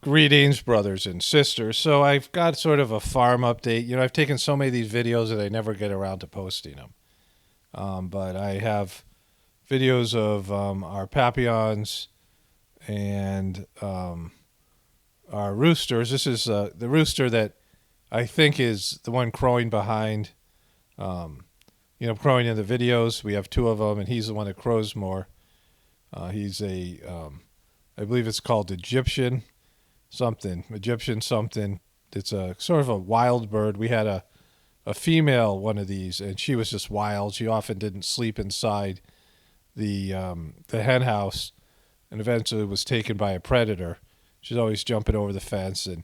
Greetings, brothers and sisters. So I've got sort of a farm update. You know, I've taken so many of these videos that I never get around to posting them. But I have videos of our papillons and our roosters. This is the rooster that I think is the one crowing behind, crowing in the videos. We have two of them, and he's the one that crows more. He's I believe it's called Egyptian something. It's a sort of a wild bird. We had a female one of these, and she was just wild. She often didn't sleep inside the hen house, and eventually was taken by a predator. She's always jumping over the fence and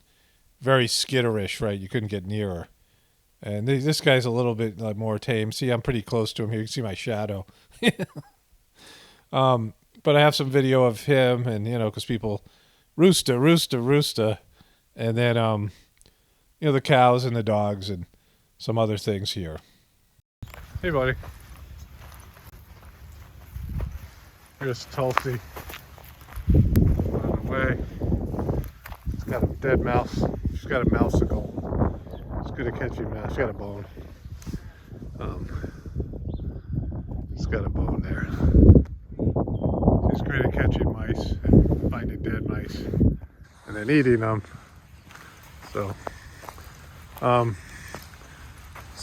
very skitterish, right? You couldn't get near her. And this guy's a little bit more tame. See, I'm pretty close to him here. You can see my shadow. But I have some video of him, and because people rooster, and then the cows and the dogs and some other things here. Hey, buddy. Here's Tulsi on the way. She's got a dead mouse. She's got a mouseicle. She's good at catching mouse. She's got a bone. She's got a bone there. She's great at catching mice and finding dead mice and then eating them. So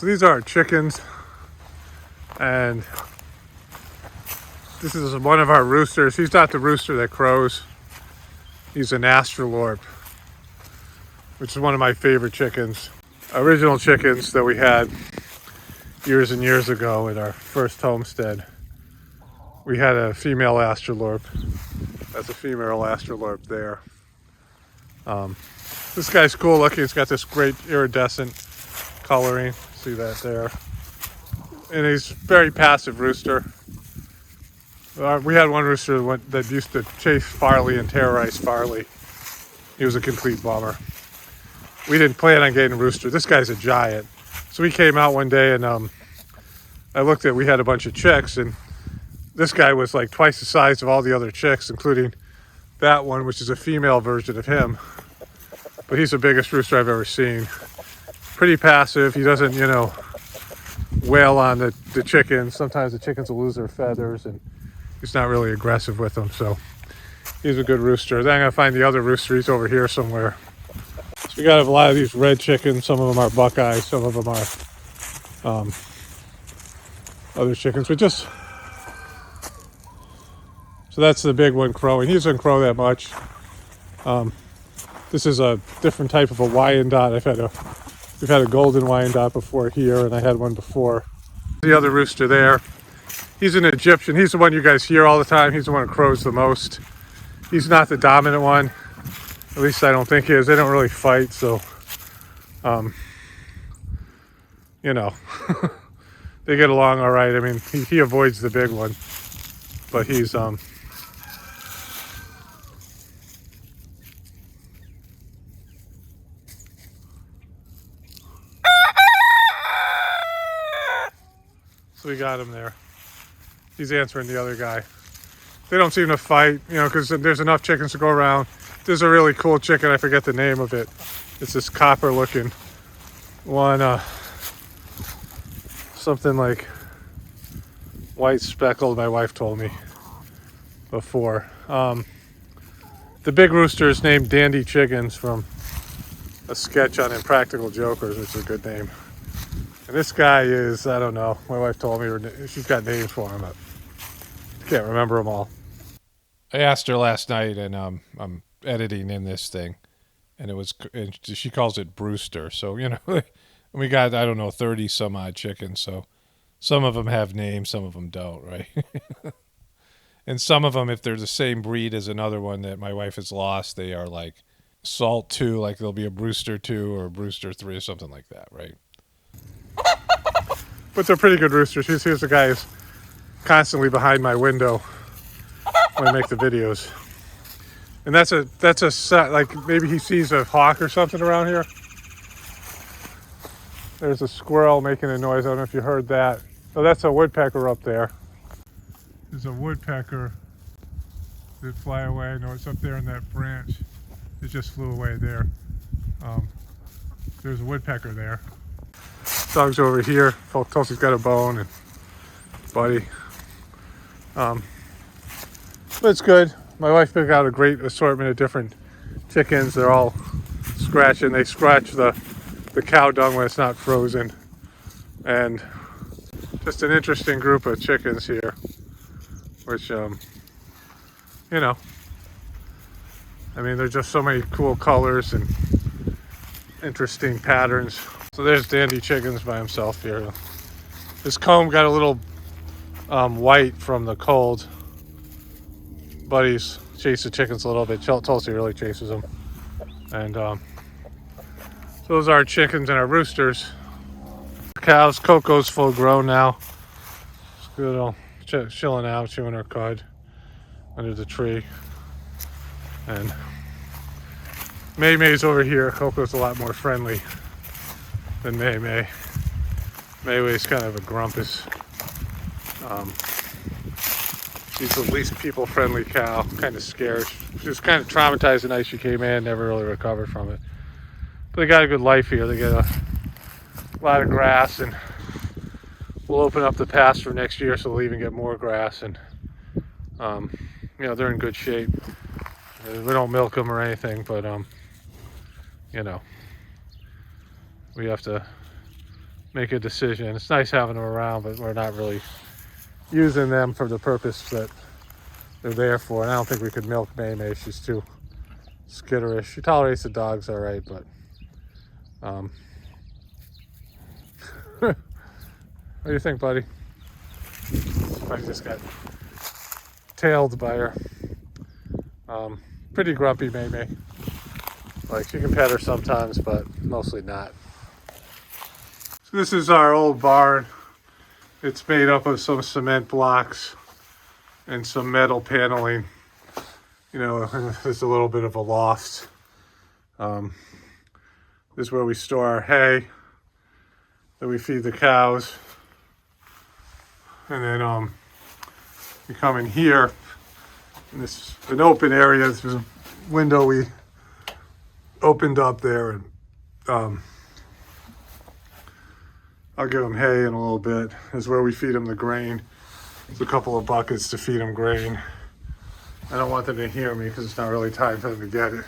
these are our chickens, and this is one of our roosters. He's not the rooster that crows. He's an astrolorp, which is one of my favorite chickens. Original chickens that we had years and years ago at our first homestead. We had a female astrolorp. That's a female astrolorp there. This guy's cool looking. It's got this great iridescent coloring. See that there? And he's a very passive rooster. We had one rooster that used to chase Farley and terrorize Farley. He was a complete bummer. We didn't plan on getting a rooster. This guy's a giant. So we came out one day, and we had a bunch of chicks, and this guy was like twice the size of all the other chicks, including that one, which is a female version of him. But he's the biggest rooster I've ever seen. Pretty passive. He doesn't, wail on the chickens. Sometimes the chickens will lose their feathers, and he's not really aggressive with them. So he's a good rooster. Then I'm going to find the other rooster. He's over here somewhere. So we got a lot of these red chickens. Some of them are Buckeyes. Some of them are other chickens. But so that's the big one crowing. He doesn't crow that much. This is a different type of a Wyandotte. We've had a golden Wyandotte before here, and I had one before. The other rooster there. He's an Egyptian. He's the one you guys hear all the time. He's the one who crows the most. He's not the dominant one. At least I don't think he is. They don't really fight, so they get along all right. I mean, he avoids the big one, but he's so we got him there. He's answering the other guy. They don't seem to fight, because there's enough chickens to go around. There's a really cool chicken. I forget the name of it. It's this copper looking one, something like white speckled, my wife told me before. The big rooster is named Dandy Chickens from a sketch on Impractical Jokers, which is a good name. And this guy is, I don't know, my wife told me she's got names for him, but I can't remember them all. I asked her last night, and I'm editing in this thing, and she calls it Brewster. So, we got, I don't know, 30 some odd chickens. So some of them have names, some of them don't, right? And some of them, if they're the same breed as another one that my wife has lost, they are like Salt 2, like there'll be a Brewster 2 or a Brewster 3 or something like that, right? But they're pretty good roosters. Here's the guy who's constantly behind my window when I make the videos. And that's a like maybe he sees a hawk or something around here. There's a squirrel making a noise. I don't know if you heard that. Oh, that's a woodpecker up there. There's a woodpecker that fly away. I know it's up there in that branch. It just flew away there. There's a woodpecker there. Dog's over here. Tulsi's got a bone, and Buddy. But it's good. My wife picked out a great assortment of different chickens. They're all scratching. They scratch the cow dung when it's not frozen. And just an interesting group of chickens here, which, you know, I mean, there's just so many cool colors and interesting patterns. So there's Dandy Chickens by himself here. His comb got a little white from the cold. Buddy's chase the chickens a little bit. Tulsi really chases them. And so those are our chickens and our roosters. Cows, Coco's full grown now. It's good, all chilling out, chewing her cud under the tree. And May's over here. Coco's a lot more friendly than May. May's kind of a grumpus. She's the least people-friendly cow. Kind of scared. She was kind of traumatized the night she came in. Never really recovered from it. But they got a good life here. They get a lot of grass, and we'll open up the pasture next year, so they'll even get more grass. And you know, they're in good shape. We don't milk them or anything, but you know, we have to make a decision. It's nice having them around, but we're not really using them for the purpose that they're there for. And I don't think we could milk May. She's too skitterish. She tolerates the dogs all right, but what do you think, buddy? I just got tailed by her. Pretty grumpy May. Like, she can pet her sometimes, but mostly not. So this is our old barn. It's made up of some cement blocks and some metal paneling. You know, there's a little bit of a loft. This is where we store our hay that we feed the cows. And then we come in here, and this is an open area. There's a window we opened up there, and I'll give them hay in a little bit. This is where we feed them the grain. There's a couple of buckets to feed them grain. I don't want them to hear me because it's not really time for them to get it.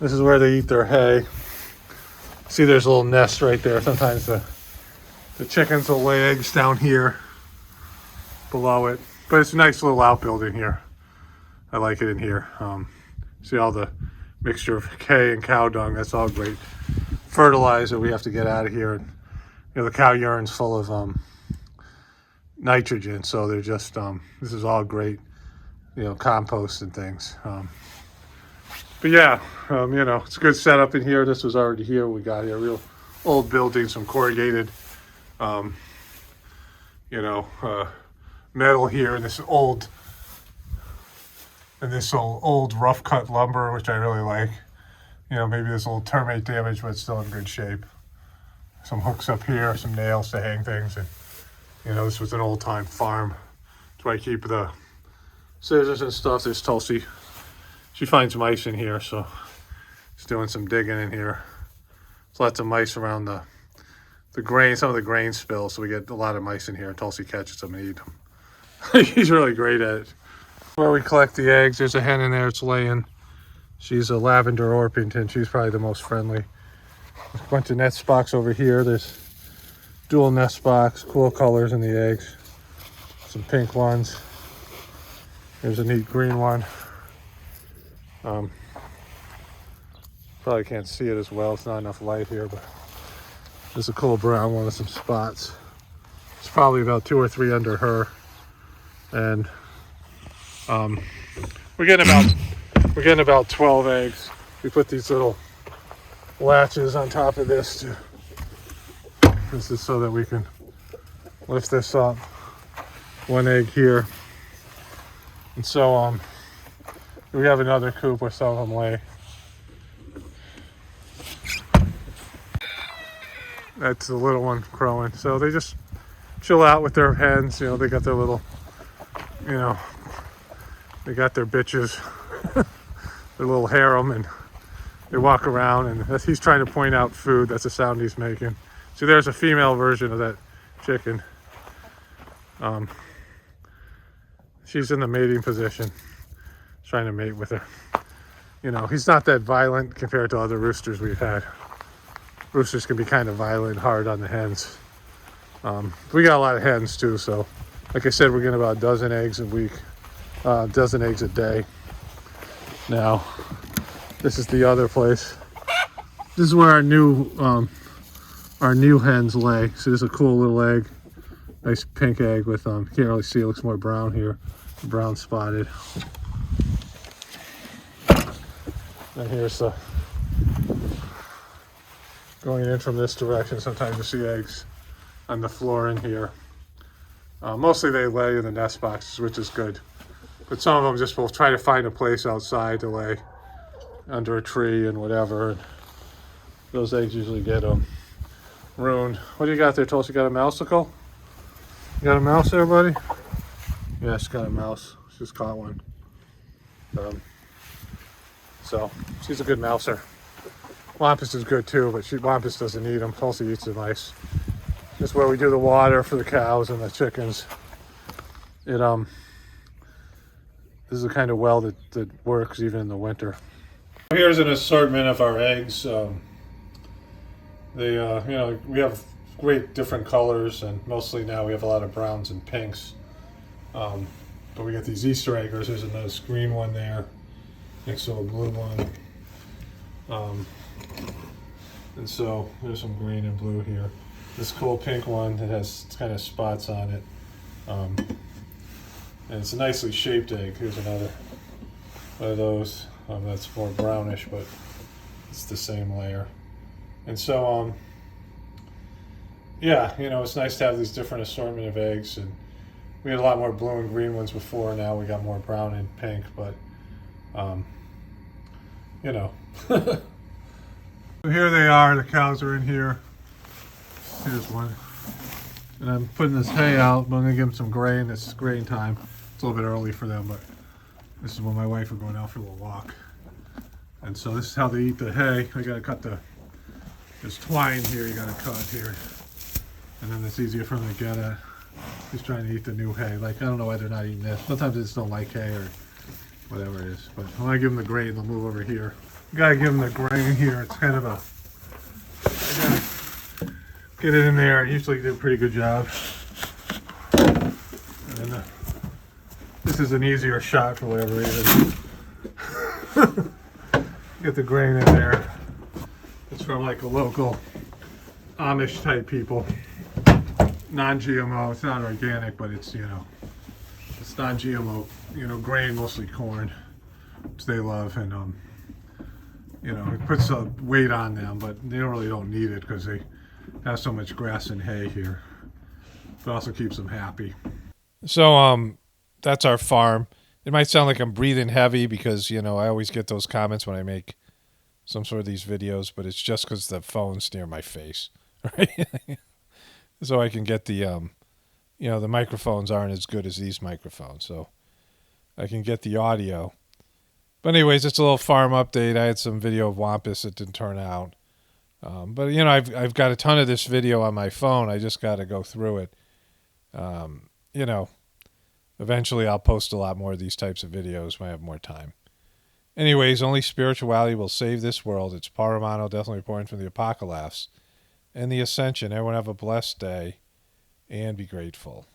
This is where they eat their hay. See, there's a little nest right there. Sometimes the chickens will lay eggs down here below it. But it's a nice little outbuilding here. I like it in here. See all the mixture of hay and cow dung. That's all great fertilizer we have to get out of here. And, you know, the cow urine's full of nitrogen, so they're just this is all great, you know, compost and things. But yeah, you know, it's a good setup in here. This was already here. We got here, real old building, some corrugated, you know, metal here, and this old rough cut lumber, which I really like. You know, maybe there's a little termite damage, but it's still in good shape. Some hooks up here, some nails to hang things, and you know, this was an old time farm. That's where I keep the scissors and stuff. There's Tulsi. She finds mice in here, so she's doing some digging in here. There's lots of mice around the grain. Some of the grain spills, so we get a lot of mice in here. Tulsi catches them and eats them. He's really great at it. Where we collect the eggs, there's a hen in there. It's laying. She's a lavender Orpington. She's probably the most friendly. There's a bunch of nest box over here. There's dual nest box, cool colors in the eggs. Some pink ones. There's a neat green one. Probably can't see it as well. It's not enough light here, but there's a cool brown one with some spots. It's probably about 2 or 3 under her. And we're getting about 12 eggs. We put these little latches on top of this is so that we can lift this up. 1 egg here. And so we have another coop where some of them lay. That's the little one crowing. So they just chill out with their hens. You know, they got their little, you know, they got their bitches, their little harem, and They walk around, and he's trying to point out food. That's the sound he's making. See, there's a female version of that chicken. She's in the mating position, trying to mate with her. You know, he's not that violent compared to other roosters we've had. Roosters can be kind of violent, hard on the hens. We got a lot of hens too, so like I said, we're getting about a dozen eggs a week, a dozen eggs a day. Now, this is the other place. This is where our new hens lay. So this is a cool little egg, nice pink egg with you can't really see, it looks more brown here, brown spotted. And here's the going in from this direction. Sometimes you see eggs on the floor in here. Mostly they lay in the nest boxes, which is good. But some of them just will try to find a place outside to lay under a tree and whatever. And those eggs usually get ruined. What do you got there, Tulsi? You got a mouseicle? You got a mouse there, buddy? Yeah, she's got a mouse. She just caught one. So she's a good mouser. Wampus is good too, but Wampus doesn't eat them. Tulsi eats the mice. This is where we do the water for the cows and the chickens. This is the kind of well that works even in the winter. Here's an assortment of our eggs. We have great different colors, and mostly now we have a lot of browns and pinks. But we got these Easter eggers. There's a nice green one there next to a blue one. And so there's some green and blue here. This cool pink one that has kind of spots on it. And it's a nicely shaped egg. Here's another one of those. That's more brownish, but it's the same layer. And so, yeah, it's nice to have these different assortment of eggs. And we had a lot more blue and green ones before. Now we got more brown and pink, but, So here they are. The cows are in here. Here's one. And I'm putting this hay out, but I'm going to give them some grain. It's grain time. It's a little bit early for them, but this is when my wife are going out for a little walk. And so this is how they eat the hay. I got to cut there's twine here you got to cut here. And then it's easier for them to get at. He's trying to eat the new hay. Like, I don't know why they're not eating this. Sometimes they just don't like hay or whatever it is. But when I give them the grain, they'll move over here. You got to give them the grain here. It's kind of get it in there. Usually do a pretty good job. And then this is an easier shot for whatever reason. Get the grain in there. It's from like a local Amish type people. Non-GMO. It's not organic, but it's it's non-GMO. Grain, mostly corn, which they love, and it puts a weight on them, but they don't need it because they have so much grass and hay here. But also keeps them happy. So that's our farm. It might sound like I'm breathing heavy because I always get those comments when I make some sort of these videos, but it's just because the phone's near my face, right? So I can get the the microphones aren't as good as these microphones, so I can get the audio. But anyways, it's a little farm update. I had some video of Wampus that didn't turn out. But I've got a ton of this video on my phone. I just got to go through it. Eventually I'll post a lot more of these types of videos when I have more time. Anyways, only spirituality will save this world. It's Paramano, definitely reporting from the Apocalaughs and the Ascension. Everyone have a blessed day and be grateful.